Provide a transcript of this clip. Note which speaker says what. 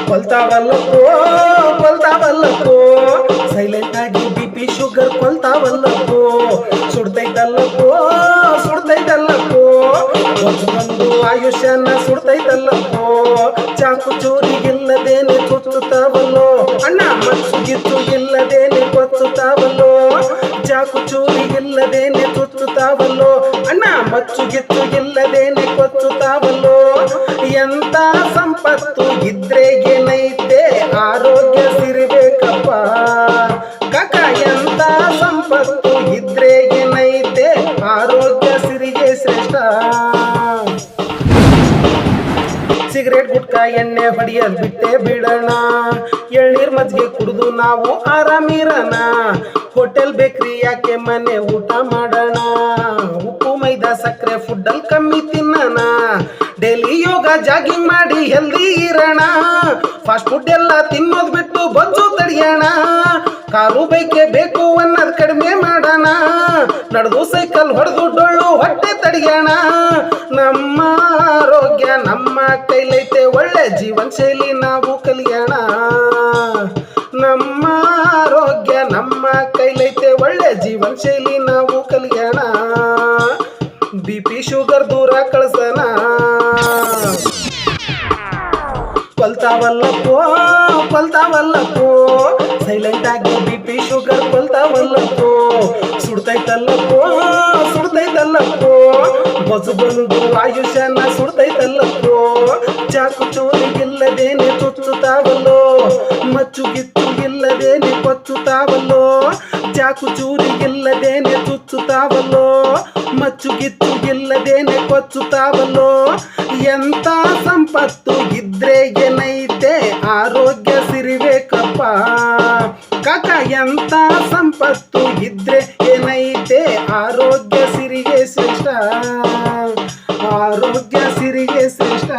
Speaker 1: ಕೊಲ್ತಾವಲ್ಲಪ್ಪೋ ಕೊಲ್ತಾವಲ್ಲಪ್ಪೋ silent ಆಗಿ BP sugar ಕೊಲ್ತಾವಲ್ಲಪ್ಪೋ ಸುಡ್ತೈತಲ್ಲಪ್ಪೋ ಸುಡ್ತೈತಲ್ಲಪ್ಪೋ ಒಂದು ಆಯುಷ್ಯನ ಸುಡ್ತೈತಲ್ಲಪ್ಪೋ ಚಾಕು ಚೂರಿಗಿಲ್ಲದೇನೆ ಕೊಚ್ಚುತ್ತಾವಲ್ಲೋ ಅಣ್ಣ ಮಚ್ಚುಗಿತ್ತು ಇಲ್ಲದೇನೆ ಕೊಚ್ಚುತ್ತಾವಲ್ಲೋ ಚಾಕು ಚೂರಿಗಿಲ್ಲದೇನೆ ಕೊಚ್ಚುತ್ತಾವಲ್ಲೋ ಅಣ್ಣ ಮಚ್ಚುಗಿತ್ತು ಇಲ್ಲದೇನೆ ಕೊಚ್ಚುತ್ತಾವಲ್ಲೋ ಎಂತ ಸಂಪತ್ತು ಇದ್ರೆ ಏನೈತೆ ಆರೋಗ್ಯ ಸಿರಿಬೇಕಪ್ಪ ಕಾಕ ಎಂತ ಸಂಪತ್ತು ಇದ್ರೆ ಏನೈತೆ ಆರೋಗ್ಯ ಸಿರಿಗೆ ಶ್ರೇಷ್ಠ ಸಿಗರೇಟ್ ಗುಟ್ಕಾ ಎಣ್ಣೆ ಹೊಡಿಯೋದ್ ಬಿಟ್ಟೆ ಬಿಡೋಣ ಎಳ್ನೀರ್ ಮಜ್ಜಿಗೆ ಕುಡಿದು ನಾವು ಆರಾಮಿರೋಣ ಹೋಟೆಲ್ ಬೇಕ್ರಿ ಯಾಕೆ ಮನೆ ಊಟ ಮಾಡೋಣ ಉಪ್ಪು ಮೈದಾ ಸಕ್ಕರೆ ಫುಡ್ಡಲ್ಲಿ ಕಮ್ಮಿ ತಿನ್ನೋಣ ಡೈಲಿ ಯೋಗ ಜಾಗಿಂಗ್ ಮಾಡಿ ಹೆಲ್ದಿ ಇರೋಣ ಫಾಸ್ಟ್ ಫುಡ್ ಎಲ್ಲ ತಿನ್ನೋದು ಬಿಟ್ಟು ಬೊಜ್ಜು ತಡಿಯೋಣ ಕಾರು ಬೈಕೆ ಬೇಕು ಅನ್ನೋದು ಕಡಿಮೆ ಮಾಡೋಣ ನಡೆದು ಸೈಕಲ್ ಹೊಡೆದು ಡೊಳ್ಳು ಹೊಟ್ಟೆ ತಡಿಯೋಣ ನಮ್ಮ ಆರೋಗ್ಯ ನಮ್ಮ ಕೈಲೈತೆ ಒಳ್ಳೆ ಜೀವನ ಶೈಲಿ ನಾವು ಕಲಿಯೋಣ ನಮ್ಮ ಆರೋಗ್ಯ ನಮ್ಮ ಕೈಲೈತೆ ಒಳ್ಳೆ ಜೀವನ ಶೈಲಿ ನಾವು ಕಲಿಯೋಣ ಬಿಪಿ ಶುಗರ್ ದೂರ ಕಳ್ಸೋಣ ಕೊಲ್ತಾವಲ್ಲಪ್ಪೋ ಕೊಲ್ತಾವಲ್ಲಪ್ಪೋ ಸೈಲೆಂಟ್ ಆಗಿ ಬಿಪಿ ಶುಗರ್ ಕೊಲ್ತಾವಲ್ಲಪ್ಪೋ ಸುಡ್ತೈತಲ್ಲಪ್ಪೋ ಸುಡ್ತೈತಲ್ಲಪ್ಪೋ ಬಸು ಬಂದು ಆಯುಷ್ಯನ ಸುಡ್ತೈತಲ್ಲಪ್ಪೋ ಚಾಕು ಚೂರಿಗಿಲ್ಲದೇನೆ ಚುಚ್ಚುತ್ತಾವಲ್ಲೋ ಮಚ್ಚುಗಿತ್ತು ಇಲ್ಲದೇನೆ ಕೊಚ್ಚುತ್ತಾವಲ್ಲೋ ಚಾಕು ಚೂರಿಗಿಲ್ಲದೇನೆ ಚುಚ್ಚುತ್ತಾವಲ್ಲೋ ಮಚ್ಚುಗಿತ್ತು ಇಲ್ಲದೇನೆ ಕೊಚ್ಚುತ್ತಾವಲ್ಲೋ ಎಂತ ಸಂಪತ್ತು ಇದ್ರೆ ಏನೈತೆ ಆರೋಗ್ಯ ಸಿರಿಬೇಕಪ್ಪ ಕಾಕ ಎಂತ ಸಂಪತ್ತು ಇದ್ರೆ ಏನೈತೆ ಆರೋಗ್ಯ ಸಿರಿಗೆ ಶ್ರೇಷ್ಠ ಆರೋಗ್ಯ ಸಿರಿಗೆ ಶ್ರೇಷ್ಠ